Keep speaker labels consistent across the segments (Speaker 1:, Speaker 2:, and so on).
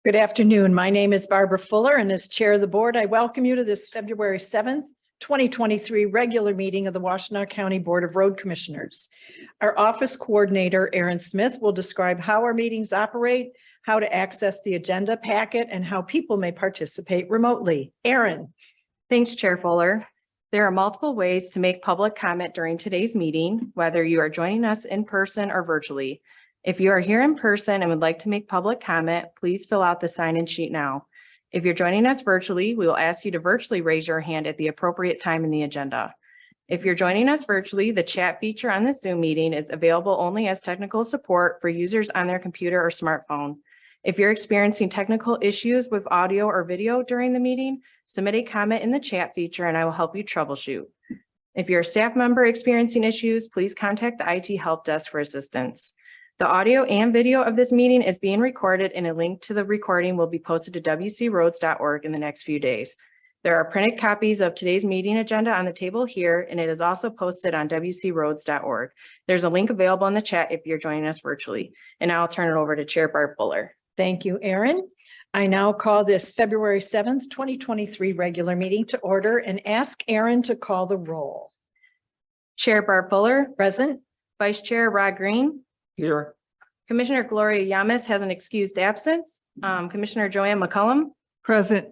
Speaker 1: Good afternoon. My name is Barbara Fuller, and as Chair of the Board, I welcome you to this February 7th, 2023 regular meeting of the Washtenaw County Board of Road Commissioners. Our office coordinator, Aaron Smith, will describe how our meetings operate, how to access the agenda packet, and how people may participate remotely. Aaron.
Speaker 2: Thanks, Chair Fuller. There are multiple ways to make public comment during today's meeting, whether you are joining us in person or virtually. If you are here in person and would like to make public comment, please fill out the sign-in sheet now. If you're joining us virtually, we will ask you to virtually raise your hand at the appropriate time in the agenda. If you're joining us virtually, the chat feature on the Zoom meeting is available only as technical support for users on their computer or smartphone. If you're experiencing technical issues with audio or video during the meeting, submit a comment in the chat feature and I will help you troubleshoot. If you're a staff member experiencing issues, please contact the IT help desk for assistance. The audio and video of this meeting is being recorded and a link to the recording will be posted to wcroads.org in the next few days. There are printed copies of today's meeting agenda on the table here, and it is also posted on wcroads.org. There's a link available in the chat if you're joining us virtually. And now I'll turn it over to Chair Barb Fuller.
Speaker 1: Thank you, Aaron. I now call this February 7th, 2023 regular meeting to order and ask Aaron to call the roll.
Speaker 2: Chair Barb Fuller.
Speaker 1: Present.
Speaker 2: Vice Chair Rod Green.
Speaker 3: Here.
Speaker 2: Commissioner Gloria Yamas has an excused absence. Commissioner Joanne McCullum.
Speaker 1: Present.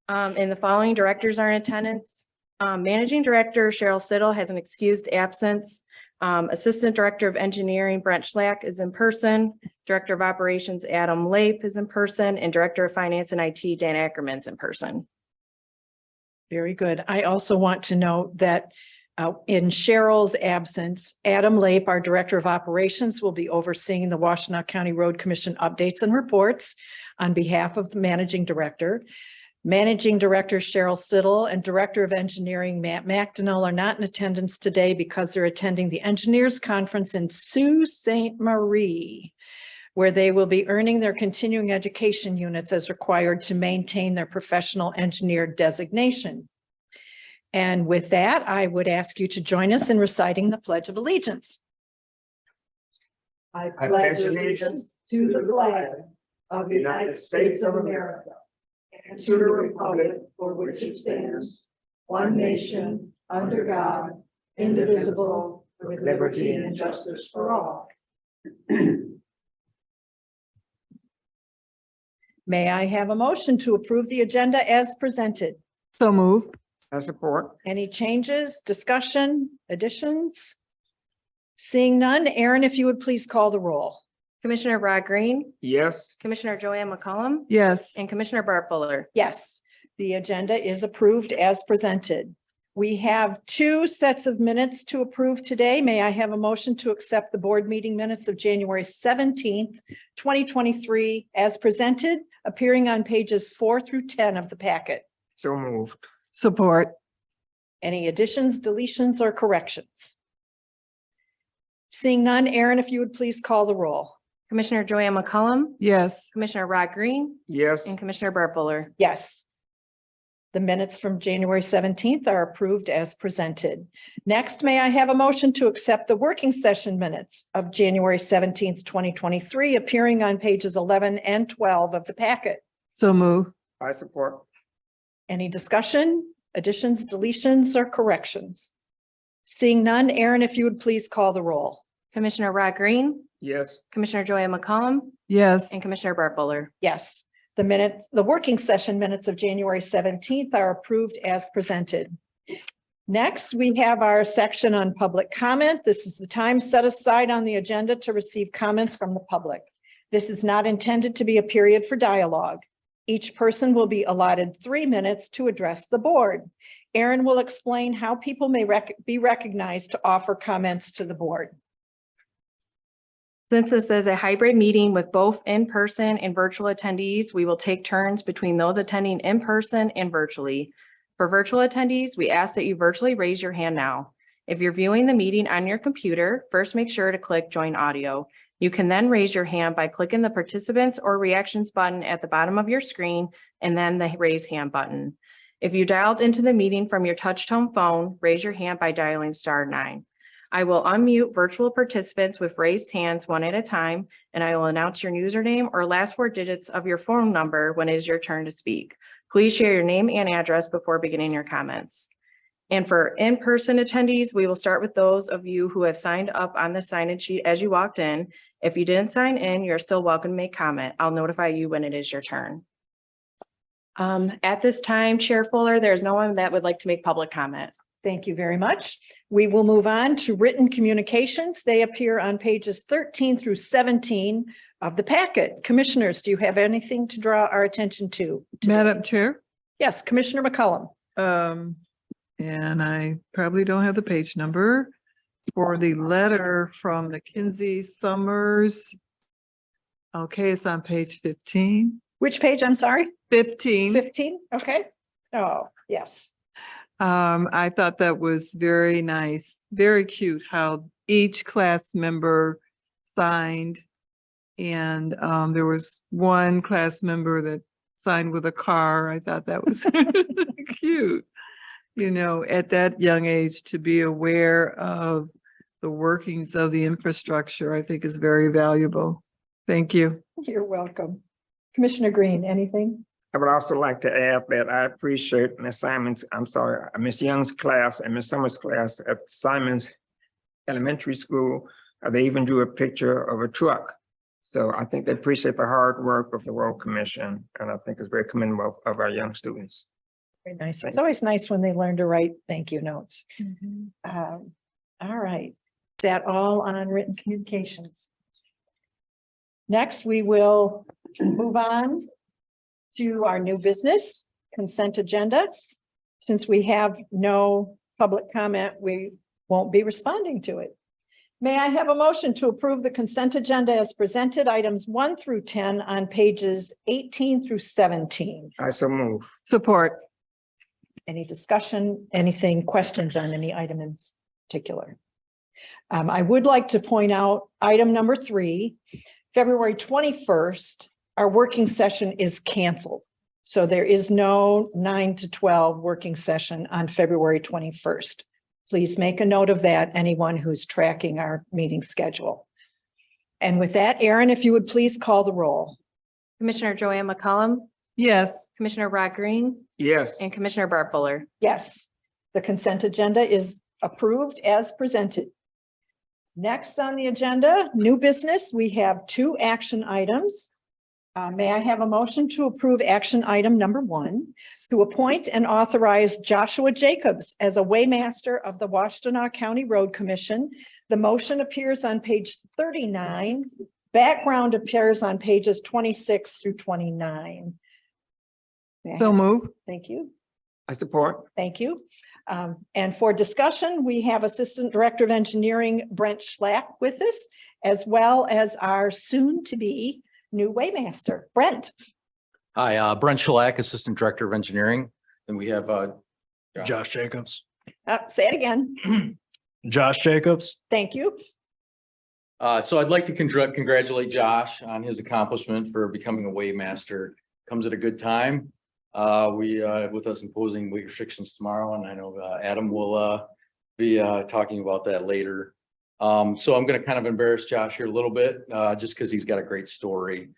Speaker 2: And the following directors are in attendance. Managing Director Cheryl Siddle has an excused absence. Assistant Director of Engineering Brent Schlack is in person. Director of Operations Adam Lape is in person, and Director of Finance and IT Dan Ackerman is in person.
Speaker 1: Very good. I also want to note that in Cheryl's absence, Adam Lape, our Director of Operations, will be overseeing the Washtenaw County Road Commission updates and reports on behalf of the Managing Director. Managing Director Cheryl Siddle and Director of Engineering Matt McDonnell are not in attendance today because they're attending the Engineers Conference in Sault Ste. Marie, where they will be earning their continuing education units as required to maintain their professional engineer designation. And with that, I would ask you to join us in reciting the Pledge of Allegiance.
Speaker 3: I pledge allegiance to the flag of the United States of America and to the republic for which it stands, one nation, under God, indivisible, with liberty and justice for all.
Speaker 1: May I have a motion to approve the agenda as presented?
Speaker 4: So move.
Speaker 3: I support.
Speaker 1: Any changes, discussion, additions? Seeing none, Aaron, if you would please call the roll.
Speaker 2: Commissioner Rod Green,
Speaker 3: Yes.
Speaker 2: Commissioner Joanne McCullum,
Speaker 4: Yes.
Speaker 2: and Commissioner Barb Fuller.
Speaker 1: Yes, the agenda is approved as presented. We have two sets of minutes to approve today. May I have a motion to accept the board meeting minutes of January 17th, 2023 as presented, appearing on pages 4 through 10 of the packet.
Speaker 3: So moved.
Speaker 4: Support.
Speaker 1: Any additions, deletions, or corrections? Seeing none, Aaron, if you would please call the roll.
Speaker 2: Commissioner Joanne McCullum,
Speaker 4: Yes.
Speaker 2: Commissioner Rod Green,
Speaker 3: Yes.
Speaker 2: and Commissioner Barb Fuller.
Speaker 1: Yes. The minutes from January 17th are approved as presented. Next, may I have a motion to accept the working session minutes of January 17th, 2023, appearing on pages 11 and 12 of the packet.
Speaker 4: So move.
Speaker 3: I support.
Speaker 1: Any discussion, additions, deletions, or corrections? Seeing none, Aaron, if you would please call the roll.
Speaker 2: Commissioner Rod Green,
Speaker 3: Yes.
Speaker 2: Commissioner Joanne McCullum,
Speaker 4: Yes.
Speaker 2: and Commissioner Barb Fuller.
Speaker 1: Yes, the working session minutes of January 17th are approved as presented. Next, we have our section on public comment. This is the time set aside on the agenda to receive comments from the public. This is not intended to be a period for dialogue. Each person will be allotted 3 minutes to address the board. Aaron will explain how people may be recognized to offer comments to the board.
Speaker 2: Since this is a hybrid meeting with both in-person and virtual attendees, we will take turns between those attending in person and virtually. For virtual attendees, we ask that you virtually raise your hand now. If you're viewing the meeting on your computer, first make sure to click Join Audio. You can then raise your hand by clicking the Participants or Reactions button at the bottom of your screen and then the Raise Hand button. If you dialed into the meeting from your touch-tone phone, raise your hand by dialing *9. I will unmute virtual participants with raised hands one at a time, and I will announce your username or last 4 digits of your phone number when it is your turn to speak. Please share your name and address before beginning your comments. And for in-person attendees, we will start with those of you who have signed up on the sign-in sheet as you walked in. If you didn't sign in, you're still welcome to make comment. I'll notify you when it is your turn. At this time, Chair Fuller, there's no one that would like to make public comment.
Speaker 1: Thank you very much. We will move on to written communications. They appear on pages 13 through 17 of the packet. Commissioners, do you have anything to draw our attention to today?
Speaker 4: Madam Chair,
Speaker 1: Yes, Commissioner McCollum.
Speaker 4: and I probably don't have the page number for the letter from the Kinsey Summers. Okay, it's on page 15.
Speaker 1: Which page? I'm sorry.
Speaker 4: 15.
Speaker 1: 15. Okay. Oh, yes.
Speaker 4: I thought that was very nice, very cute how each class member signed. And there was one class member that signed with a car. I thought that was cute. You know, at that young age to be aware of the workings of the infrastructure, I think is very valuable. Thank you.
Speaker 1: You're welcome. Commissioner Green, anything?
Speaker 3: I would also like to add that I appreciate Miss Miss Young's class and Miss Summers' class at Simon's Elementary School. They even drew a picture of a truck. So I think they appreciate the hard work of the Road Commission, and I think it's very commendable of our young students.
Speaker 1: Very nice. It's always nice when they learn to write thank you notes. All right. Is that all on written communications? Next, we will move on to our new business consent agenda. Since we have no public comment, we won't be responding to it. May I have a motion to approve the consent agenda as presented, items 1 through 10 on pages 18 through 17?
Speaker 3: I so move.
Speaker 4: Support.
Speaker 1: Any discussion, anything, questions on any item in particular? I would like to point out item number 3, February 21st, our working session is canceled. So there is no 9 to 12 working session on February 21st. Please make a note of that, anyone who's tracking our meeting schedule. And with that, Aaron, if you would please call the roll.
Speaker 2: Commissioner Joanne McCollum,
Speaker 4: Yes.
Speaker 2: Commissioner Rod Green,
Speaker 3: Yes.
Speaker 2: and Commissioner Barb Fuller.
Speaker 1: Yes, the consent agenda is approved as presented. Next on the agenda, new business, we have 2 action items. May I have a motion to approve action item number 1, to appoint and authorize Joshua Jacobs as a waymaster of the Washtenaw County Road Commission. The motion appears on page 39. Background appears on pages 26 through 29. May I
Speaker 4: So
Speaker 1: have-
Speaker 4: move.
Speaker 1: Thank you.
Speaker 3: I support.
Speaker 1: Thank you. And for discussion, we have Assistant Director of Engineering, Brent Schlack, with us, as well as our soon-to-be new waymaster, Brent.
Speaker 5: Hi, Brent Schlack, Assistant Director of Engineering, and we have Josh Jacobs.
Speaker 1: Say it again.
Speaker 5: Josh Jacobs.
Speaker 1: Thank you.
Speaker 5: So I'd like to congratulate Josh on his accomplishment for becoming a waymaster. Comes at a good time. We with us imposing weight restrictions tomorrow, and I know Adam will be talking about that later. So I'm going to kind of embarrass Josh here a little bit, just because he's got a great story.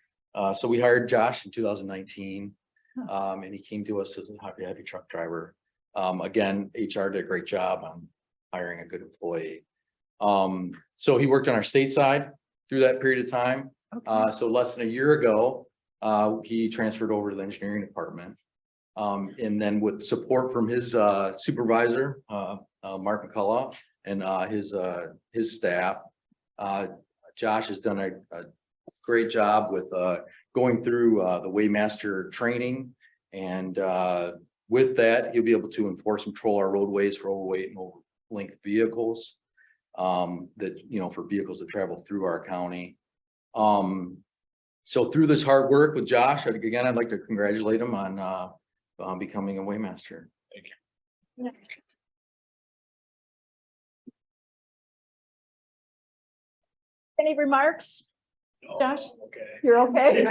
Speaker 5: So we hired Josh in 2019, and he came to us as a heavy truck driver. Again, HR did a great job on hiring a good employee. So he worked on our state side through that period of time. So less than a year ago, he transferred over to the engineering department. And then with support from his supervisor, Mark McCullough, and his staff, Josh has done a great job with going through the Waymaster training. And with that, he'll be able to enforce and control our roadways for overweight and over length vehicles, that, you know, for vehicles that travel through our county. So through this hard work with Josh, again, I'd like to congratulate him on becoming a Waymaster. Thank you.
Speaker 1: Any remarks? Josh?
Speaker 5: Okay.
Speaker 1: You're okay?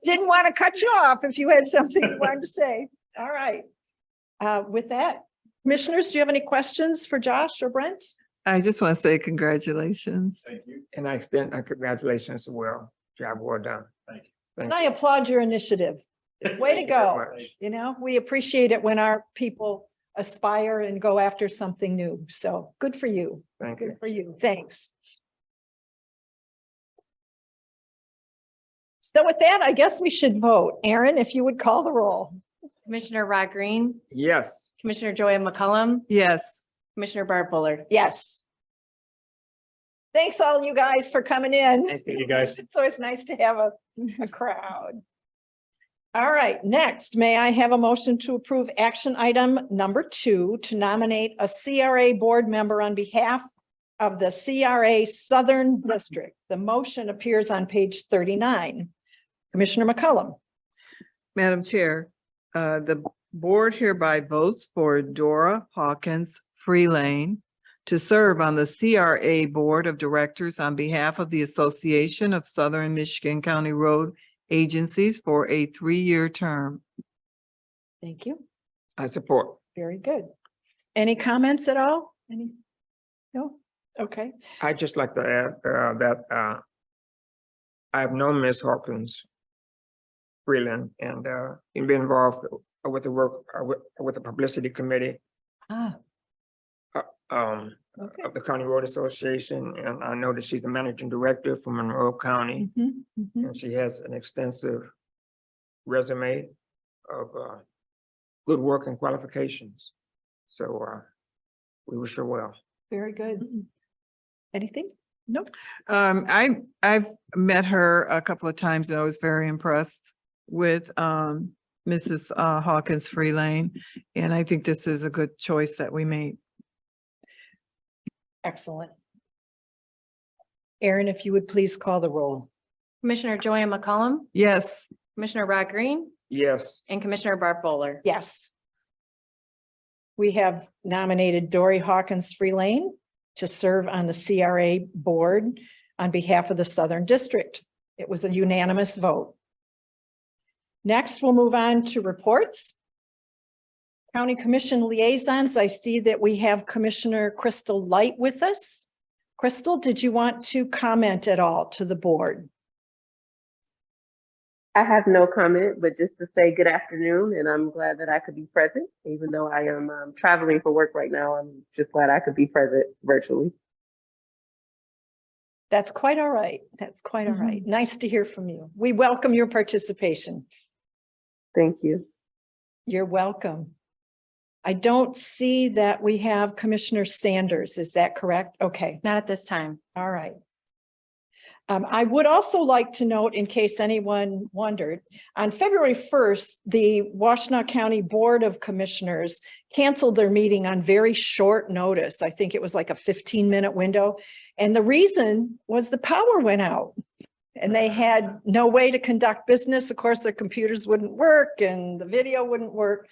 Speaker 1: Didn't want to cut you off if you had something you wanted to say. All right. With that, commissioners, do you have any questions for Josh or Brent?
Speaker 4: I just want to say congratulations.
Speaker 5: Thank you.
Speaker 3: And I extend my congratulations as well. Job well done.
Speaker 5: Thank you.
Speaker 3: Thank
Speaker 1: And I applaud your initiative. Way to
Speaker 3: you very
Speaker 1: go.
Speaker 3: much.
Speaker 1: You know, we appreciate it when our people aspire and go after something new. So good for you.
Speaker 3: Thank you.
Speaker 1: Good for you. Thanks. So with that, I guess we should vote. Aaron, if you would call the roll.
Speaker 2: Commissioner Rod Green,
Speaker 3: Yes.
Speaker 2: Commissioner Joya McCollum,
Speaker 4: Yes.
Speaker 2: Commissioner Barb Fuller.
Speaker 1: Yes. Thanks all you guys for coming in.
Speaker 3: Thank you, guys.
Speaker 1: It's always nice to have a crowd. All right, next, may I have a motion to approve action item number 2 to nominate a CRA board member on behalf of the CRA Southern District. The motion appears on page 39. Commissioner McCollum.
Speaker 4: Madam Chair, the board hereby votes for Dora Hawkins Freelane to serve on the CRA Board of Directors on behalf of the Association of Southern Michigan County Road Agencies for a 3-year term.
Speaker 1: Thank you.
Speaker 3: I support.
Speaker 1: Very good. Any comments at all? Any? No? Okay.
Speaker 3: I'd just like to add that I have known Ms. Hawkins Freeland and been involved with the work with the publicity committee
Speaker 1: Ah, okay.
Speaker 3: of the County Road Association, and I know that she's the managing director for Monroe County,
Speaker 1: Mhm, mhm.
Speaker 3: and she has an extensive resume of good work and qualifications. So we wish her well.
Speaker 1: Very good. Anything? Nope.
Speaker 4: I've met her a couple of times and I was very impressed with Mrs. Hawkins Freelane. And I think this is a good choice that we made.
Speaker 1: Excellent. Aaron, if you would please call the roll.
Speaker 2: Commissioner Joya McCollum,
Speaker 4: Yes.
Speaker 2: Commissioner Rod Green,
Speaker 3: Yes.
Speaker 2: and Commissioner Barb Fuller.
Speaker 1: Yes. We have nominated Dory Hawkins Freelane to serve on the CRA board on behalf of the Southern District. It was a unanimous vote. Next, we'll move on to reports. County Commission liaisons. I see that we have Commissioner Crystal Light with us. Crystal, did you want to comment at all to the board?
Speaker 6: I have no comment, but just to say good afternoon, and I'm glad that I could be present, even though I am traveling for work right now. I'm just glad I could be present virtually.
Speaker 1: That's quite all right. That's quite all right. Nice to hear from you. We welcome your participation.
Speaker 6: Thank you.
Speaker 1: You're welcome. I don't see that we have Commissioner Sanders. Is that correct? Okay,
Speaker 2: Not at this time.
Speaker 1: all right. I would also like to note, in case anyone wondered, on February 1st, the Washtenaw County Board of Commissioners canceled their meeting on very short notice. I think it was like a 15-minute window. And the reason was the power went out and they had no way to conduct business. Of course, their computers wouldn't work and the video wouldn't work.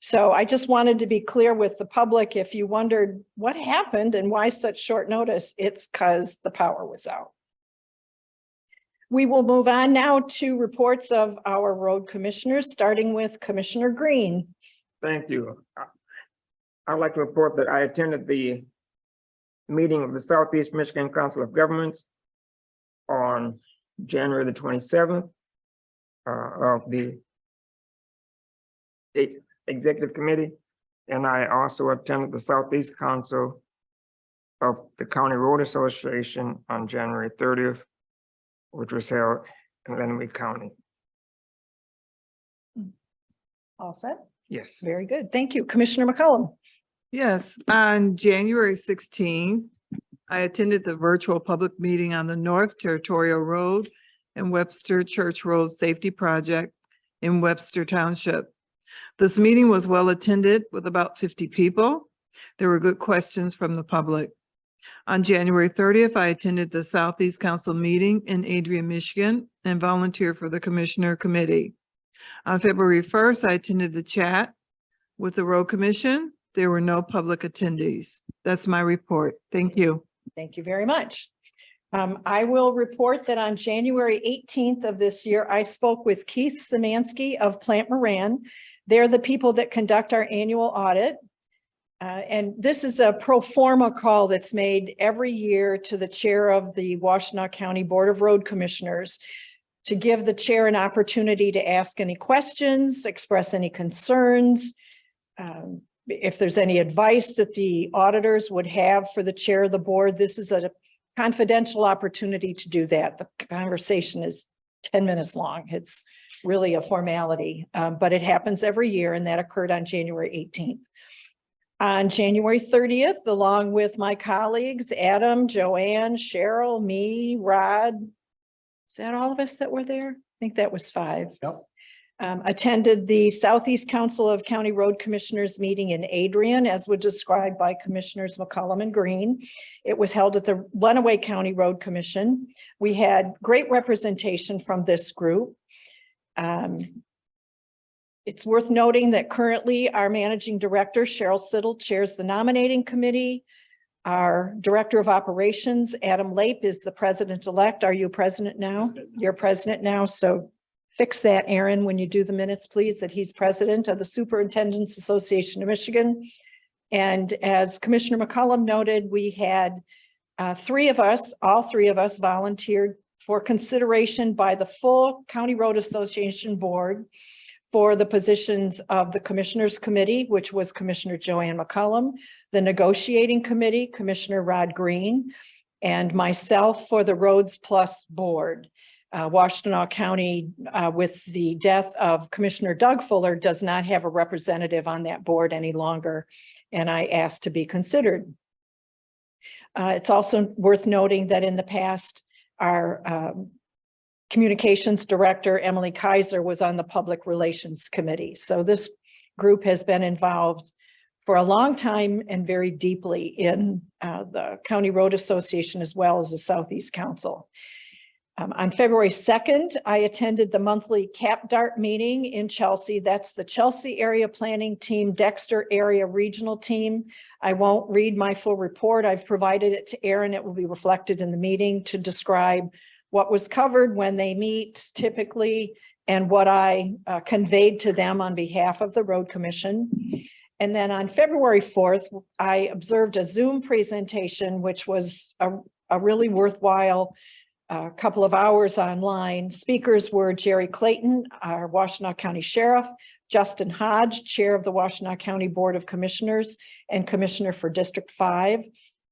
Speaker 1: So I just wanted to be clear with the public. If you wondered what happened and why such short notice, it's because the power was out. We will move on now to reports of our road commissioners, starting with Commissioner Green.
Speaker 3: Thank you. I'd like to report that I attended the meeting of the Southeast Michigan Council of Governments on January the 27th of the Executive Committee. And I also attended the Southeast Council of the County Road Association on January 30th, which was held in Lenawee County.
Speaker 1: All set?
Speaker 3: Yes.
Speaker 1: Very good. Thank you. Commissioner McCollum.
Speaker 4: Yes, on January 16th, I attended the virtual public meeting on the North Territorial Road and Webster Church Road Safety Project in Webster Township. This meeting was well attended with about 50 people. There were good questions from the public. On January 30th, I attended the Southeast Council meeting in Adrian, Michigan, and volunteered for the Commissioner Committee. On February 1st, I attended the chat with the Road Commission. There were no public attendees. That's my report. Thank you.
Speaker 1: Thank you very much. I will report that on January 18th of this year, I spoke with Keith Szymanski of Plant Moran. They're the people that conduct our annual audit. And this is a pro forma call that's made every year to the chair of the Washtenaw County Board of Road Commissioners to give the chair an opportunity to ask any questions, express any concerns. If there's any advice that the auditors would have for the chair of the board, this is a confidential opportunity to do that. The conversation is 10 minutes long. It's really a formality, but it happens every year, and that occurred on January 18th. On January 30th, along with my colleagues, Adam, Joanne, Cheryl, me, Rod, is that all of us that were there? I think that was 5.
Speaker 7: Yep.
Speaker 1: Attended the Southeast Council of County Road Commissioners meeting in Adrian, as was described by Commissioners McCollum and Green. It was held at the Lenawee County Road Commission. We had great representation from this group. It's worth noting that currently our managing director, Cheryl Siddle, chairs the nominating committee. Our director of operations, Adam Lape, is the president-elect. Are you president now? You're president now, so fix that, Aaron, when you do the minutes, please, that he's president of the Superintendents Association of Michigan. And as Commissioner McCollum noted, we had all three of us volunteered for consideration by the full County Road Association Board for the positions of the Commissioners Committee, which was Commissioner Joanne McCollum, the Negotiating Committee, Commissioner Rod Green, and myself for the Roads Plus Board. Washtenaw County, with the death of Commissioner Doug Fuller, does not have a representative on that board any longer, and I asked to be considered. It's also worth noting that in the past, our communications director, Emily Kaiser, was on the Public Relations Committee. So this group has been involved for a long time and very deeply in the County Road Association as well as the Southeast Council. On February 2nd, I attended the monthly Cap Dart meeting in Chelsea. That's the Chelsea Area Planning Team, Dexter Area Regional Team. I won't read my full report. I've provided it to Aaron. It will be reflected in the meeting to describe what was covered, when they meet typically, and what I conveyed to them on behalf of the Road Commission. And then on February 4th, I observed a Zoom presentation, which was a really worthwhile couple of hours online. Speakers were Jerry Clayton, our Washtenaw County Sheriff, Justin Hodge, Chair of the Washtenaw County Board of Commissioners and Commissioner for District 5,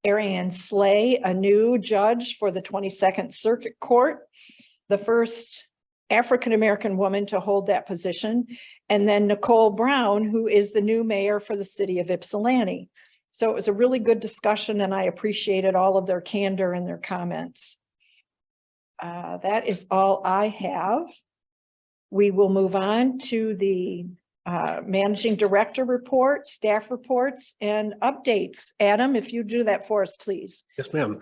Speaker 1: Ariane Slay, a new judge for the 22nd Circuit Court, the first African-American woman to hold that position, and then Nicole Brown, who is the new mayor for the city of Ypsilanti. So it was a really good discussion, and I appreciated all of their candor and their comments. That is all I have. We will move on to the managing director report, staff reports, and updates. Adam, if you do that for us, please.
Speaker 7: Yes, ma'am.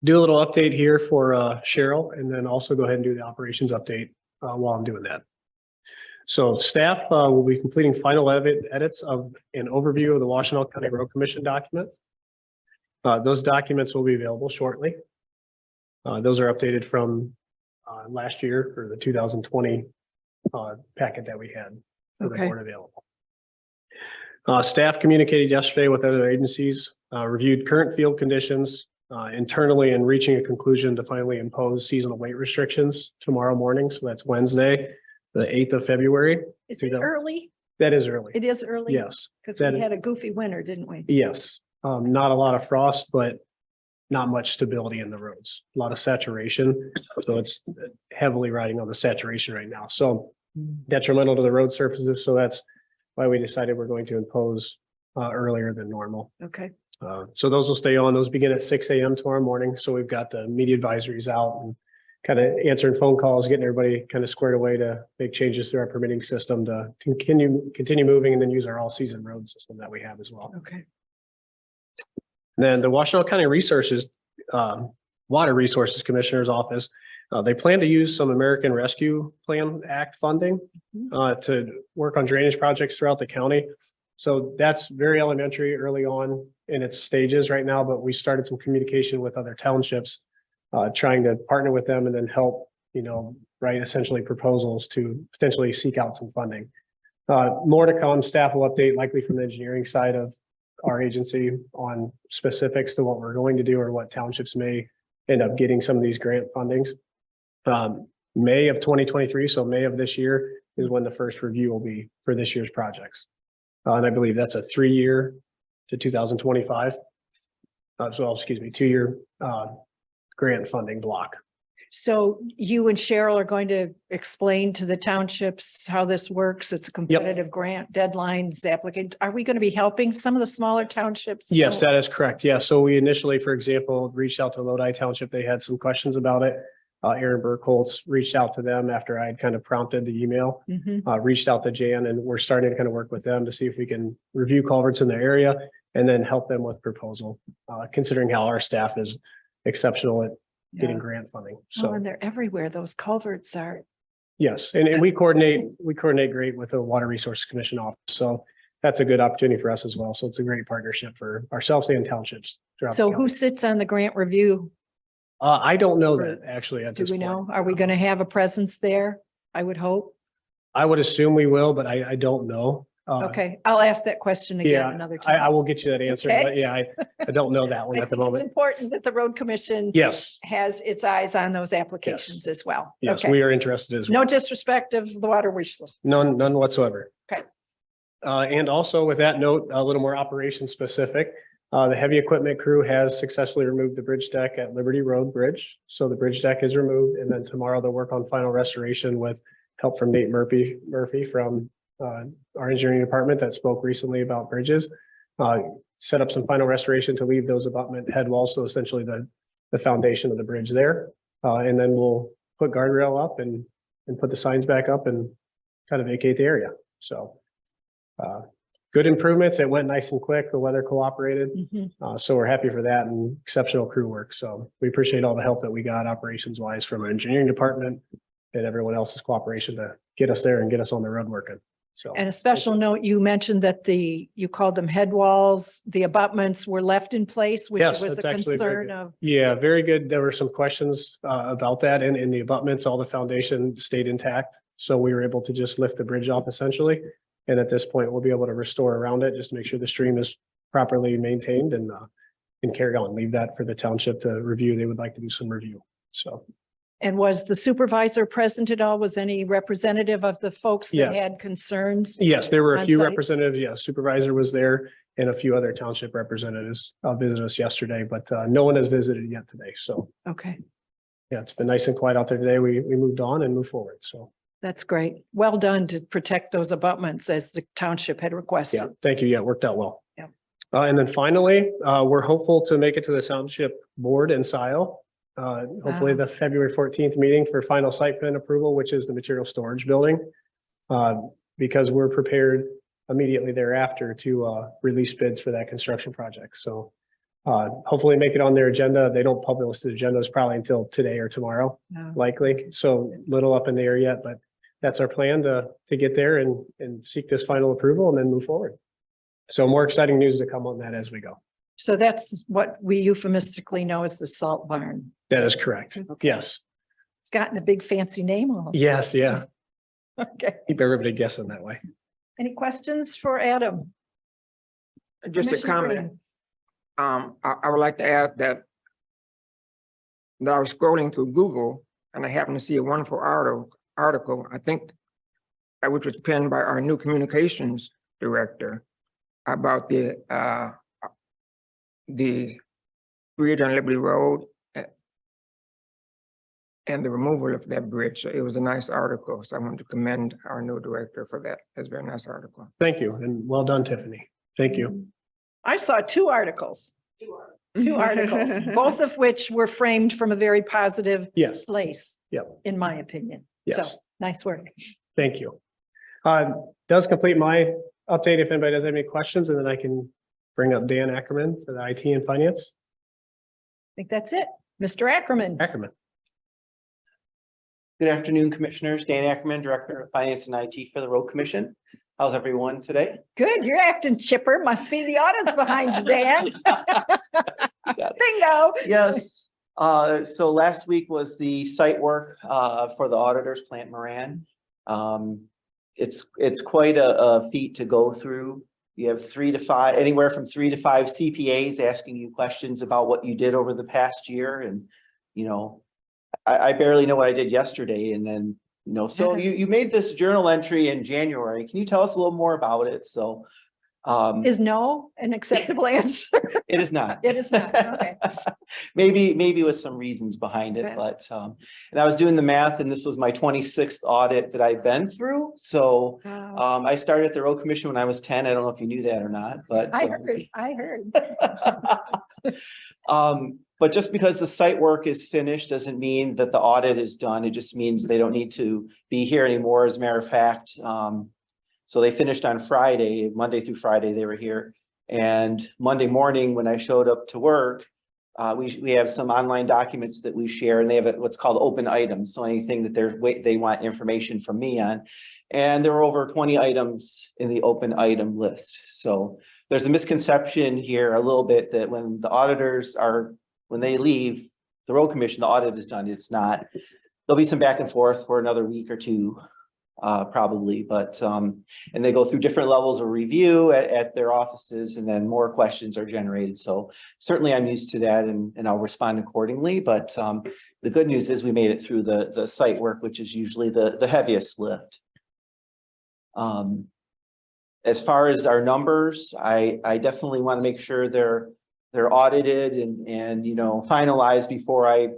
Speaker 7: Do a little update here for Cheryl, and then also go ahead and do the operations update while I'm doing that. So staff will be completing final edits of an overview of the Washtenaw County Road Commission document. Those documents will be available shortly. Those are updated from last year, for the 2020 packet that we had for the board available. Staff communicated yesterday with other agencies, reviewed current field conditions internally, and reaching a conclusion to finally impose seasonal weight restrictions tomorrow morning. So that's Wednesday, the 8th of February.
Speaker 1: Is it early?
Speaker 7: That is early.
Speaker 1: It is early?
Speaker 7: Yes.
Speaker 1: Because we had a goofy winter, didn't we?
Speaker 7: Yes. Not a lot of frost, but not much stability in the roads. A lot of saturation. So it's heavily riding on the saturation right now. So detrimental to the road surfaces. So that's why we decided we're going to impose earlier than normal.
Speaker 1: Okay.
Speaker 7: So those will stay on. Those begin at 6 a.m. tomorrow morning. So we've got the media advisories out and kind of answering phone calls, getting everybody kind of squared away to make changes to our permitting system to continue moving, and then use our all-season road system that we have as well.
Speaker 1: Okay.
Speaker 7: Then the Washtenaw County Water Resources Commissioner's Office, they plan to use some American Rescue Plan Act funding to work on drainage projects throughout the county. So that's very elementary, early on in its stages right now, but we started some communication with other townships, trying to partner with them and then help, write essentially proposals to potentially seek out some funding. More to come, staff will update likely from the engineering side of our agency on specifics to what we're going to do or what townships may end up getting some of these grant fundings. May of 2023, so May of this year is when the first review will be for this year's projects. And I believe that's a 3-year to 2025. Excuse me, 2-year grant funding block.
Speaker 1: So you and Cheryl are going to explain to the townships how this works. It's a competitive grant, deadlines, applicant. Are we going to be helping some of the smaller townships?
Speaker 7: Yes, that is correct. Yeah, so we initially, for example, reached out to Lodi Township. They had some questions about it. Aaron Burkholz reached out to them after I had kind of prompted the email, reached out to Jan, and we're starting to kind of work with them to see if we can review culverts in their area and then help them with proposal, considering how our staff is exceptional at getting grant funding.
Speaker 1: Oh,
Speaker 7: So
Speaker 1: and they're everywhere. Those culverts are.
Speaker 7: yes, and we coordinate great with the Water Resources Commission office. So that's a good opportunity for us as well. So it's a great partnership for ourselves and townships. throughout the
Speaker 1: So
Speaker 7: county.
Speaker 1: who sits on the grant review?
Speaker 7: I don't know
Speaker 1: Or
Speaker 7: that actually at
Speaker 1: Do
Speaker 7: this
Speaker 1: we
Speaker 7: point.
Speaker 1: know? Are we going to have a presence there? I would hope.
Speaker 7: I would assume we will, but I don't know.
Speaker 1: Okay, I'll ask that question again
Speaker 7: Yeah,
Speaker 1: another
Speaker 7: I
Speaker 1: time.
Speaker 7: will get you that answer,
Speaker 1: Okay.
Speaker 7: but yeah, I don't know that one
Speaker 1: I
Speaker 7: at the
Speaker 1: think it's
Speaker 7: moment.
Speaker 1: important that the road commission
Speaker 7: Yes,
Speaker 1: has its eyes on those applications as well.
Speaker 7: yes,
Speaker 1: Okay.
Speaker 7: we are interested as well.
Speaker 1: No disrespect of the water resources.
Speaker 7: None whatsoever.
Speaker 1: Okay.
Speaker 7: And also with that note, a little more operation specific. The heavy equipment crew has successfully removed the bridge deck at Liberty Road Bridge. So the bridge deck is removed, and then tomorrow they'll work on final restoration with help from Nate Murphy from our engineering department that spoke recently about bridges. Set up some final restoration to leave those abutment head walls, so essentially the foundation of the bridge there. And then we'll put guardrail up and put the signs back up and kind of vacate the area. So good improvements. It went nice and quick. The weather cooperated. So we're happy for that and exceptional crew work. So we appreciate all the help that we got operations wise from our engineering department and everyone else's cooperation to get us there and get us on the road working. So.
Speaker 1: And a special note, you mentioned that you called them head walls, the abutments were left in place, which
Speaker 7: Yes,
Speaker 1: was
Speaker 7: that's
Speaker 1: a
Speaker 7: actually very
Speaker 1: concern
Speaker 7: good.
Speaker 1: of.
Speaker 7: Yeah, very good. There were some questions about that and in the abutments, all the foundation stayed intact. So we were able to just lift the bridge off essentially. And at this point, we'll be able to restore around it, just to make sure the stream is properly maintained and carry on, leave that for the township to review. They would like to do some review. So.
Speaker 1: And was the supervisor present at all? Was any representative of the folks that
Speaker 7: Yes.
Speaker 1: had concerns?
Speaker 7: Yes, there were a
Speaker 1: On
Speaker 7: few
Speaker 1: site?
Speaker 7: representatives. Yes, supervisor was there and a few other township representatives visited us yesterday, but no one has visited yet today. So
Speaker 1: Okay,
Speaker 7: yeah, it's been nice and quiet out there today. We moved on and moved forward. So
Speaker 1: that's great. Well done to protect those abutments as the township had
Speaker 7: yeah,
Speaker 1: requested.
Speaker 7: thank you. Yeah, it worked out well.
Speaker 1: Yeah.
Speaker 7: And then finally, we're hopeful to make it to the township board in SIO. Hopefully
Speaker 1: Wow.
Speaker 7: the February 14th meeting for final site plan approval, which is the material storage building. Because we're prepared immediately thereafter to release bids for that construction project. So hopefully make it on their agenda. They don't publish the agendas probably until today or tomorrow,
Speaker 1: No.
Speaker 7: likely. So little up in the air yet, but that's our plan to get there and seek this final approval and then move forward. So more exciting news to come on that as we go.
Speaker 1: So that's what we euphemistically know as the salt barn.
Speaker 7: That is correct.
Speaker 1: Okay.
Speaker 7: Yes.
Speaker 1: It's gotten a big fancy name almost.
Speaker 7: Yes. Yeah.
Speaker 1: Okay.
Speaker 7: Keep everybody guessing that way.
Speaker 1: Any questions for Adam?
Speaker 3: Just a
Speaker 1: Commissioner
Speaker 3: comment.
Speaker 1: Green.
Speaker 3: I would like to add that I was scrolling through Google and I happened to see a wonderful article, I think, which was penned by our new communications director about the bridge on Liberty Road and the removal of that bridge. So it was a nice article. So I want to commend our new director for that. It's a very nice article.
Speaker 7: Thank you. And well done, Tiffany. Thank you.
Speaker 1: I saw two articles, both of which were framed from a very positive
Speaker 7: Yes.
Speaker 1: place.
Speaker 7: Yep.
Speaker 1: In my opinion. So
Speaker 7: Yes.
Speaker 1: nice work.
Speaker 7: Thank you. Does complete my update. If anybody does have any questions, and then I can bring up Dan Ackerman for the IT and finance.
Speaker 1: I think that's it. Mr. Ackerman.
Speaker 7: Ackerman.
Speaker 8: Good afternoon, Commissioners. Dan Ackerman, Director of Finance and IT for the Road Commission. How's everyone today?
Speaker 1: Good. You're acting chipper. Must be the audience behind you, Dan. Bingo.
Speaker 8: Yes. So last week was the site work for the auditors, Plant Moran. it's quite a feat to go through. You have anywhere from 3 to 5 CPAs asking you questions about what you did over the past year. And, you know, I barely know what I did yesterday. And then, you know, so you made this journal entry in January. Can you tell us a little more about it? So
Speaker 1: Is no an acceptable answer?
Speaker 8: it is not.
Speaker 1: It is not, okay.
Speaker 8: Maybe with some reasons behind it,
Speaker 1: Okay.
Speaker 8: but and I was doing the math, and this was my 26th audit that I've been through. So
Speaker 1: Wow.
Speaker 8: I started at the road commission when I was 10. I don't know if you knew that or not, but
Speaker 1: I heard.
Speaker 8: but just because the site work is finished doesn't mean that the audit is done. It just means they don't need to be here anymore. As a matter of fact, so they finished on Friday, Monday through Friday, they were here. And Monday morning, when I showed up to work, we have some online documents that we share, and they have what's called open items. So anything that they want information from me on. And there were over 20 items in the open item list. So there's a misconception here a little bit that when the auditors when they leave the road commission, the audit is done. It's not. There'll be some back and forth for another week or two. Probably, but and they go through different levels of review at their offices, and then more questions are generated. So certainly I'm used to that, and I'll respond accordingly. But the good news is we made it through the site work, which is usually the heaviest lift. As far as our numbers, I definitely want to make sure they're audited and you know, finalized before I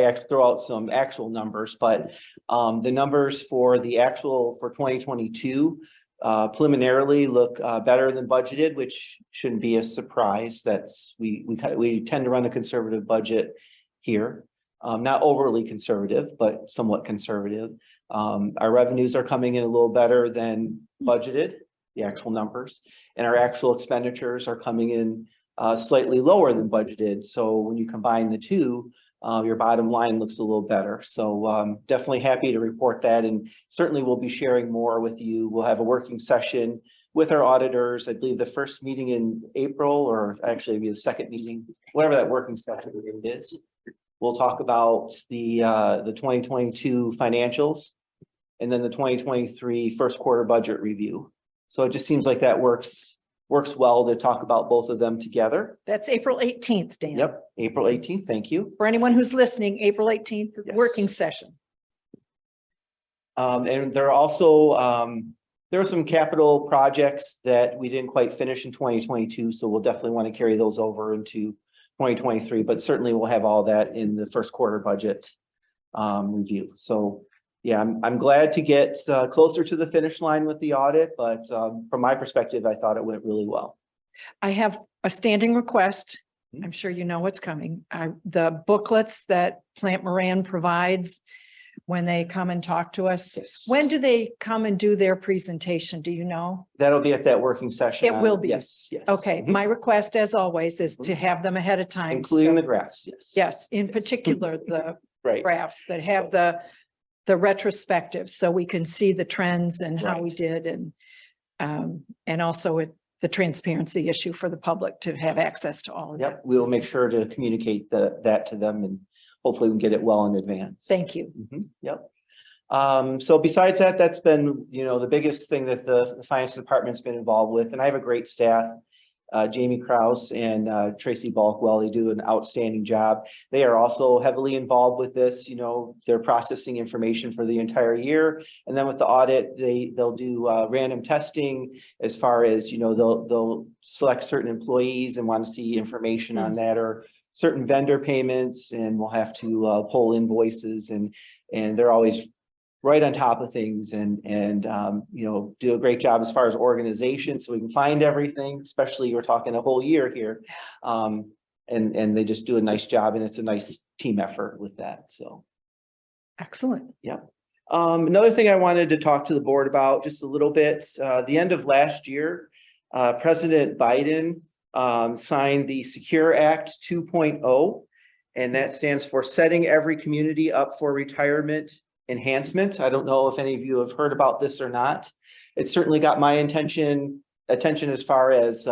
Speaker 8: actually throw out some actual numbers. But the numbers for 2022 preliminarily look better than budgeted, which shouldn't be a surprise. We tend to run a conservative budget here. Not overly conservative, but somewhat conservative. Our revenues are coming in a little better than budgeted, the actual numbers, and our actual expenditures are coming in slightly lower than budgeted. So when you combine the two, your bottom line looks a little better. So definitely happy to report that, and certainly we'll be sharing more with you. We'll have a working session with our auditors. I believe the first meeting in April, or actually maybe the second meeting, whatever that working session is. We'll talk about the 2022 financials, and then the 2023 first quarter budget review. So it just seems like that works well to talk about both of them together.
Speaker 1: That's April 18th, Dan.
Speaker 8: Yep, April 18th. Thank you.
Speaker 1: For anyone who's listening, April 18th,
Speaker 8: Yes.
Speaker 1: working session.
Speaker 8: And there are also there are some capital projects that we didn't quite finish in 2022, so we'll definitely want to carry those over into 2023. But certainly we'll have all that in the first quarter budget review. So yeah, I'm glad to get closer to the finish line with the audit, but from my perspective, I thought it went really well.
Speaker 1: I have a standing request. I'm sure you know what's coming. The booklets that Plant Moran provides when they come and talk to us.
Speaker 8: Yes.
Speaker 1: When do they come and do their presentation? Do you know?
Speaker 8: That'll be at that working session.
Speaker 1: It will be.
Speaker 8: Yes. Yes.
Speaker 1: Okay,
Speaker 8: Mhm.
Speaker 1: my request as always is to have them ahead of time.
Speaker 8: Including
Speaker 1: So-
Speaker 8: the graphs. Yes.
Speaker 1: Yes, in particular, the
Speaker 8: Right.
Speaker 1: graphs that have the retrospective, so we can see the trends and how we
Speaker 8: Right.
Speaker 1: did, and also the transparency issue for the public to have access to all of that.
Speaker 8: Yep. We will make sure to communicate that to them, and hopefully we can get it well in advance.
Speaker 1: Thank you.
Speaker 8: Yep. So besides that, that's been, you know, the biggest thing that the finance department's been involved with, and I have a great staff. Jamie Kraus and Tracy Balkwell, they do an outstanding job. They are also heavily involved with this. You know, they're processing information for the entire year. And then with the audit, they'll do random testing as far as, you know, they'll select certain employees and want to see information on that, or certain vendor payments, and we'll have to pull invoices, and they're always right on top of things, and you know, do a great job as far as organization, so we can find everything, especially we're talking a whole year here. And they just do a nice job, and it's a nice team effort with that. So
Speaker 1: Excellent.
Speaker 8: another thing I wanted to talk to the board about just a little bit, the end of last year, President Biden signed the Secure Act 2.0, and that stands for Setting Every Community Up for Retirement Enhancement. I don't know if any of you have heard about this or not. It certainly got my attention as far as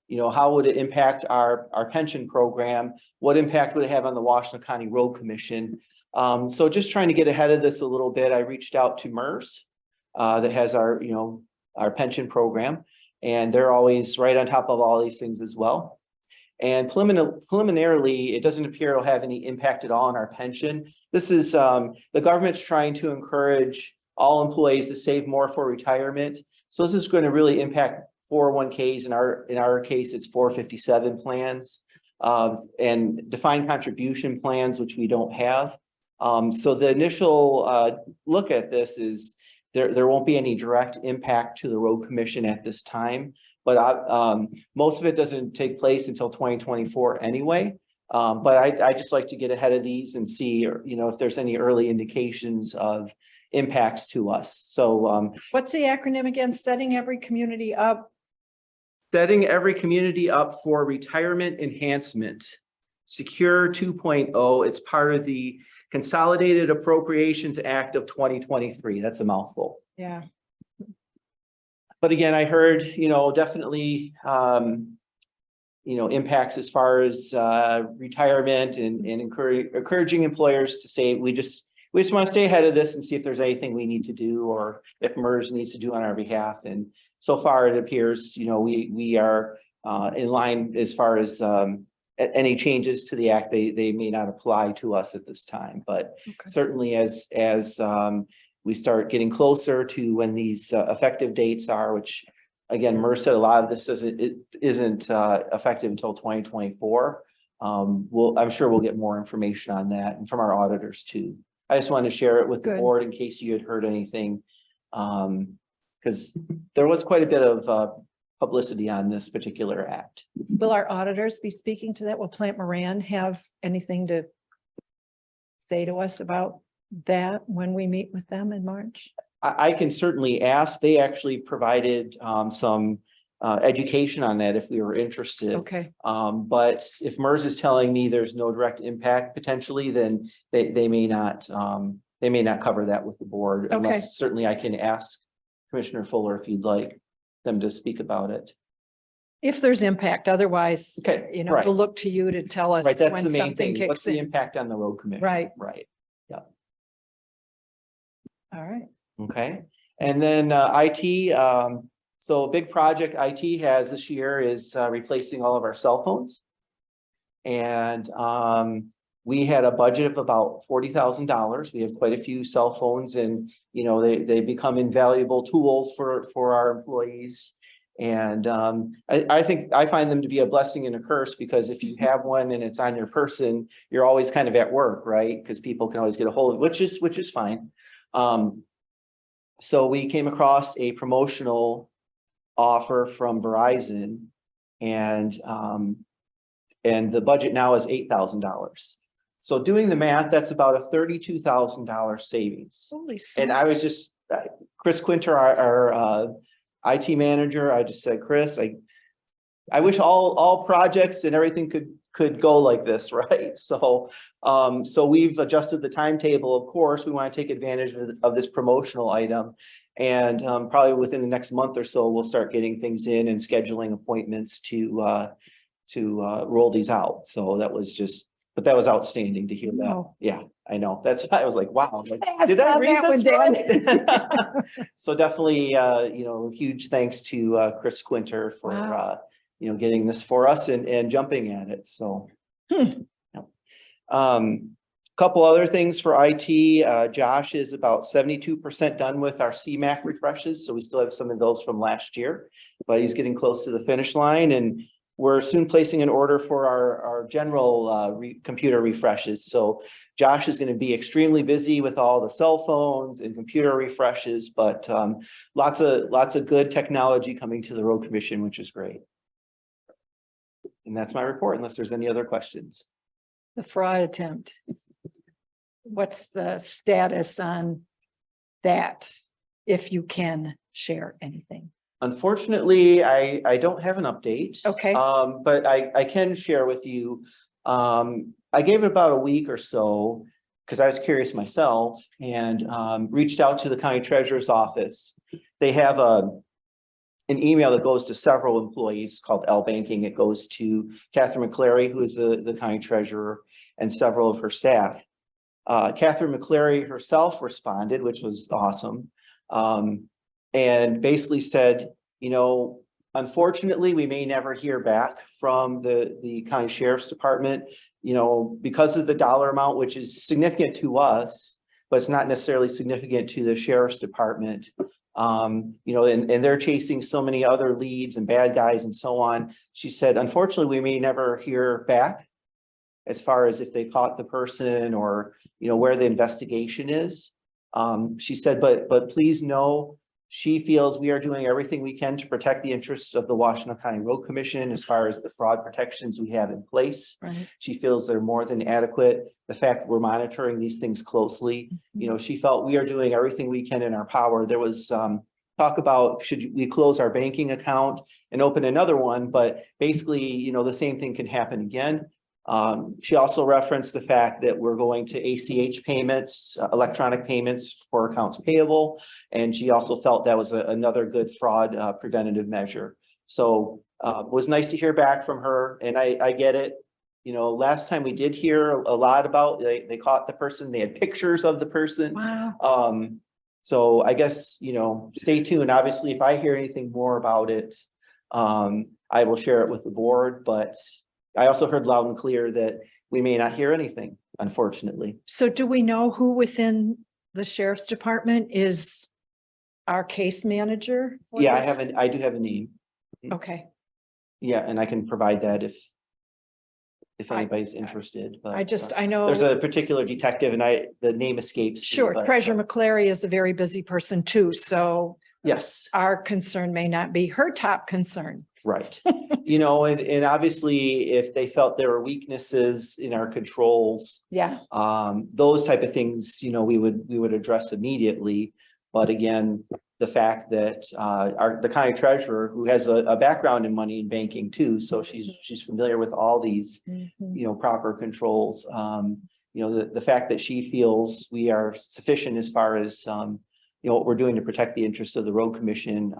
Speaker 8: you know, how would it impact our pension program? What impact would it have on the Washtenaw County Road Commission? So just trying to get ahead of this a little bit, I reached out to MERS, that has our, you know, our pension program. And they're always right on top of all these things as well. And preliminarily, it doesn't appear it'll have any impact at all on our pension. This is, the government's trying to encourage all employees to save more for retirement. So this is going to really impact 401ks. In our case, it's 457 plans, and defined contribution plans, which we don't have. So the initial look at this is there won't be any direct impact to the road commission at this time, but most of it doesn't take place until 2024 anyway. But I just like to get ahead of these and see, you know, if there's any early indications of impacts to us. So
Speaker 1: What's the acronym again? Setting every community up.
Speaker 8: setting every community up for retirement enhancement. Secure 2.0, it's part of the Consolidated Appropriations Act of 2023. That's a mouthful.
Speaker 1: Yeah.
Speaker 8: But again, I heard, you know, definitely, you know, impacts as far as retirement and encouraging employers to say, we just want to stay ahead of this and see if there's anything we need to do, or if MERS needs to do on our behalf. And so far it appears, you know, we are in line as far as any changes to the act. They may not apply to us at this time, but certainly as we start getting closer to when these effective dates are, which again, MERS said a lot of this isn't effective until 2024. I'm sure we'll get more information on that, and from our auditors too. I just wanted to share it with the board in case you had heard anything, because there was quite a bit of publicity on this particular act.
Speaker 1: Will our auditors be speaking to that? Will Plant Moran have anything to say to us about that when we meet with them in March?
Speaker 8: I can certainly ask. They actually provided some education on that if we were interested.
Speaker 1: Okay.
Speaker 8: But if MERS is telling me there's no direct impact potentially, then they may not cover that with the board.
Speaker 1: Okay.
Speaker 8: Unless certainly I can ask Commissioner Fuller if you'd like them to speak about it.
Speaker 1: If there's impact, otherwise,
Speaker 8: Okay,
Speaker 1: you know,
Speaker 8: right.
Speaker 1: we'll look to you to tell us
Speaker 8: Right, that's
Speaker 1: when
Speaker 8: the main
Speaker 1: something
Speaker 8: thing. What's
Speaker 1: kicks
Speaker 8: the
Speaker 1: in.
Speaker 8: impact on the road commission?
Speaker 1: Right.
Speaker 8: Right.
Speaker 1: All right.
Speaker 8: Okay, and then IT, so a big project IT has this year is replacing all of our cell phones. And we had a budget of about $40,000. We have quite a few cell phones, and you know, they become invaluable tools for our employees. And I think I find them to be a blessing and a curse, because if you have one and it's on your person, you're always kind of at work, right? Because people can always get a hold of it, which is fine. So we came across a promotional offer from Verizon, and the budget now is $8,000. So doing the math, that's about a $32,000 savings.
Speaker 1: Holy
Speaker 8: And I was just, Chris Quinter, our IT manager, I just said, Chris, I wish all projects and everything could go like this, right? So, so we've adjusted the timetable. Of course, we want to take advantage of this promotional item, and probably within the next month or so, we'll start getting things in and scheduling appointments to roll these out. So that was just, but that was outstanding to hear that.
Speaker 1: Wow.
Speaker 8: Yeah, I know. I was like, wow. Like,
Speaker 1: Yes,
Speaker 8: did I
Speaker 1: on
Speaker 8: read
Speaker 1: that one,
Speaker 8: this
Speaker 1: Dan.
Speaker 8: right? So definitely, you know, huge thanks to Chris Quinter for
Speaker 1: Wow.
Speaker 8: you know, getting this for us and jumping at it. So, couple other things for IT. Josh is about 72% done with our CMAC refreshes. So we still have some of those from last year, but he's getting close to the finish line, and we're soon placing an order for our general computer refreshes. So Josh is going to be extremely busy with all the cell phones and computer refreshes, but lots of good technology coming to the road commission, which is great. And that's my report, unless there's any other questions.
Speaker 1: The fraud attempt. What's the status on that? If you can share anything.
Speaker 8: Unfortunately, I don't have an update.
Speaker 1: Okay.
Speaker 8: But I can share with you. I gave it about a week or so, because I was curious myself, and reached out to the county treasurer's office. They have an email that goes to several employees called L Banking. It goes to Catherine McClary, who is the county treasurer, and several of her staff. Catherine McClary herself responded, which was awesome. And basically said, you know, unfortunately, we may never hear back from the county sheriff's department, you know, because of the dollar amount, which is significant to us, but it's not necessarily significant to the sheriff's department. You know, and they're chasing so many other leads and bad guys and so on. She said, unfortunately, we may never hear back as far as if they caught the person or, you know, where the investigation is. She said, but please know, she feels we are doing everything we can to protect the interests of the Washtenaw County Road Commission as far as the fraud protections we have in place.
Speaker 1: Right.
Speaker 8: She feels they're more than adequate. The fact we're monitoring these things closely, you know, she felt we are doing everything we can in our power. There was talk about should we close our banking account and open another one, but basically, you know, the same thing can happen again. She also referenced the fact that we're going to ACH payments, electronic payments for accounts payable. And she also felt that was another good fraud preventative measure. So it was nice to hear back from her, and I get it. You know, last time we did hear a lot about, they caught the person, they had pictures of the person.
Speaker 1: Wow.
Speaker 8: So I guess, you know, stay tuned. Obviously, if I hear anything more about it, I will share it with the board, but I also heard loud and clear that we may not hear anything, unfortunately.
Speaker 1: So do we know who within the sheriff's department is our case manager? for
Speaker 8: Yeah,
Speaker 1: this?
Speaker 8: I do have a name.
Speaker 1: Okay,
Speaker 8: Yeah, and I can provide that if
Speaker 1: I-
Speaker 8: anybody's interested, but
Speaker 1: I know.
Speaker 8: there's a particular detective and the name escapes. me,
Speaker 1: Sure,
Speaker 8: but,
Speaker 1: Treasurer McClary is a very busy person too, so
Speaker 8: Yes,
Speaker 1: our concern may not be her top concern.
Speaker 8: right. You know, and obviously if they felt there were weaknesses in our controls,
Speaker 1: Yeah.
Speaker 8: those type of things, you know, we would address immediately. But again, the fact that the county treasurer, who has a background in money and banking too, so she's familiar with all these,
Speaker 1: Mhm.
Speaker 8: you know, proper controls. You know, the fact that she feels we are sufficient as far as you know, what we're doing to protect the interests of the road commission.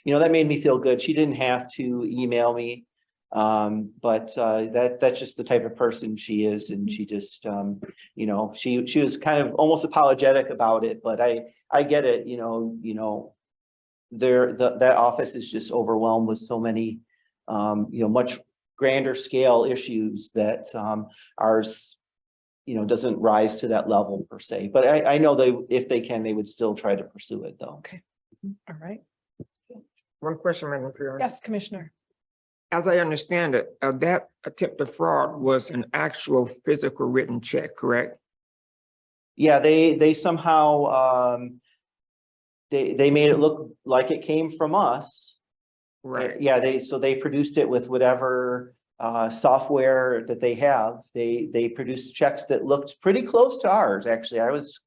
Speaker 8: You know, that made me feel good. She didn't have to email me. But that's just the type of person she is. And she just, you know, she was kind of almost apologetic about it, but I get it, you know, that office is just overwhelmed with so many, you know, much grander scale issues that ours, you know, doesn't rise to that level per se. But I know if they can, they would still try to pursue it though.
Speaker 1: Okay, all right.
Speaker 3: One question, Madam Chair.
Speaker 1: Yes, Commissioner.
Speaker 3: As I understand it, that attempt of fraud was an actual physical written check, correct?
Speaker 8: Yeah, they somehow, they made it look like it came from us.
Speaker 3: Right.
Speaker 8: Yeah, they produced it with whatever software that they have. They produced checks that looked pretty close to ours, actually. I was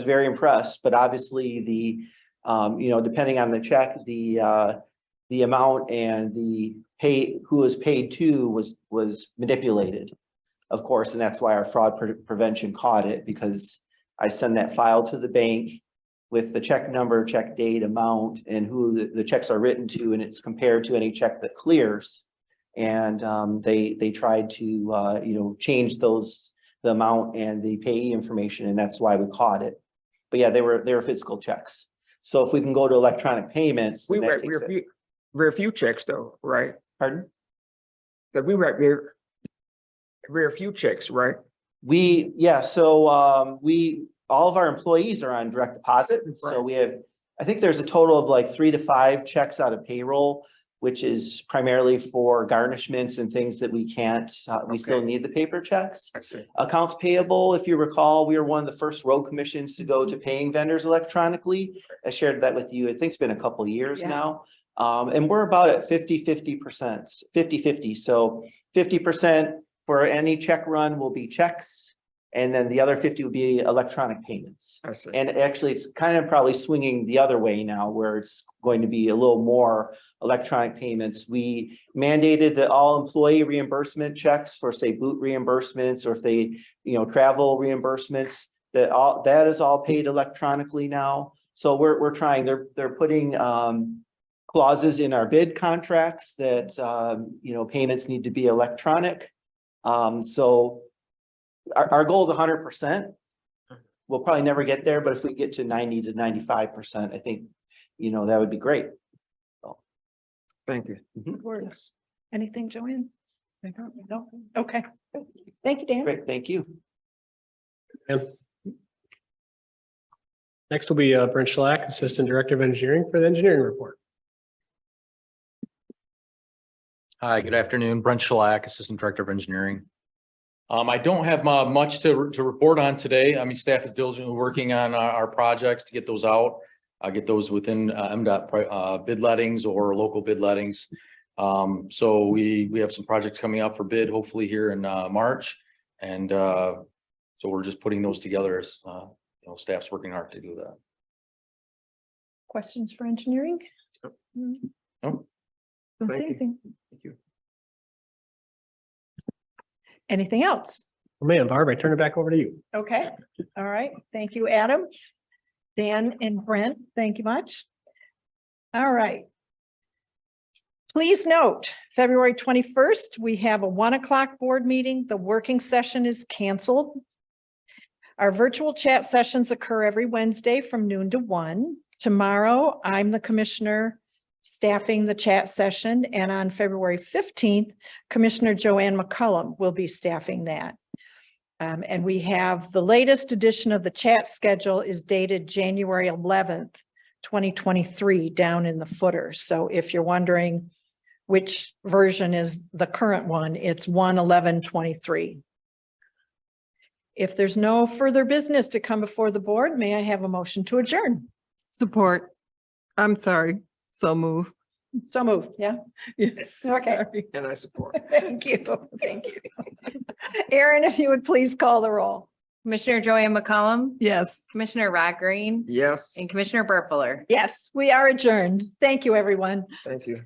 Speaker 8: very impressed, but obviously you know, depending on the check, the amount and who was paid to was manipulated, of course, and that's why our fraud prevention caught it, because I send that file to the bank with the check number, check date, amount, and who the checks are written to, and it's compared to any check that clears. And they tried to you know, change the amount and the payee information, and that's why we caught it. But yeah, they were physical checks. So if we can go to electronic payments,
Speaker 3: We
Speaker 8: that
Speaker 3: write
Speaker 8: takes it.
Speaker 3: very few checks though, right?
Speaker 8: Pardon?
Speaker 3: That we write very few checks, right?
Speaker 8: Yeah, so all of our employees are on direct deposit. So
Speaker 3: Right.
Speaker 8: we have, I think there's a total of like 3 to 5 checks out of payroll, which is primarily for garnishments and things that we can't, we still
Speaker 3: Okay.
Speaker 8: need the paper checks.
Speaker 3: I see.
Speaker 8: Accounts payable, if you recall, we were one of the first road commissions to go to paying vendors electronically. I shared that with you. I think it's been a couple of years
Speaker 1: Yeah.
Speaker 8: now. And we're about at 50-50. So 50% for any check run will be checks. And then the other 50 will be electronic payments.
Speaker 3: I see.
Speaker 8: And actually, it's kind of probably swinging the other way now, where it's going to be a little more electronic payments. We mandated that all employee reimbursement checks for, say, boot reimbursements, or if they, you know, travel reimbursements, that is all paid electronically now. So we're trying. They're putting clauses in our bid contracts that you know, payments need to be electronic. So our goal is 100%. we'll probably never get there, but if we get to 90 to 95%, I think, that would be great.
Speaker 9: Thank you.
Speaker 8: Mhm.
Speaker 1: Words. Anything, Joanne? No? Okay. Thank you, Dan.
Speaker 8: Great, thank you.
Speaker 7: Next will be Brent Schlack, Assistant Director of Engineering for the engineering report.
Speaker 5: Hi, good afternoon. Brent Schlack, Assistant Director of Engineering. I don't have much to report on today. I mean, staff is diligently working on our projects to get those out. Get those within MDOT bid lettings or local bid lettings. So we have some projects coming up for bid, hopefully here in March. And so we're just putting those together as staff's working hard to do that.
Speaker 1: Questions for engineering?
Speaker 5: No.
Speaker 1: Don't say
Speaker 9: Thank you.
Speaker 1: anything.
Speaker 5: Thank you.
Speaker 1: Anything else?
Speaker 7: Man, Barb, I turn it back over to you.
Speaker 1: Okay, all right. Thank you, Adam. Dan and Brent, thank you much. All right. Please note, February 21st, we have a 1 o'clock board meeting. The working session is canceled. Our virtual chat sessions occur every Wednesday from noon to 1. Tomorrow, I'm the commissioner staffing the chat session, and on February 15th, Commissioner Joanne McCullum will be staffing that. And we have the latest edition of the chat schedule is dated January 11th, 2023, down in the footer. So if you're wondering which version is the current one, it's 1/11/23. If there's no further business to come before the board, may I have a motion to adjourn?
Speaker 4: Support. I'm sorry. So move.
Speaker 1: So moved, yeah?
Speaker 4: Yes.
Speaker 1: Okay.
Speaker 4: Sorry.
Speaker 9: And I support.
Speaker 1: Thank you, thank you. Aaron, if you would please call the roll.
Speaker 2: Commissioner Joanne McCollum,
Speaker 4: Yes.
Speaker 2: Commissioner Rod Green,
Speaker 9: Yes,
Speaker 2: and Commissioner Burkholder.
Speaker 1: Yes, we are adjourned. Thank you, everyone.
Speaker 9: thank you.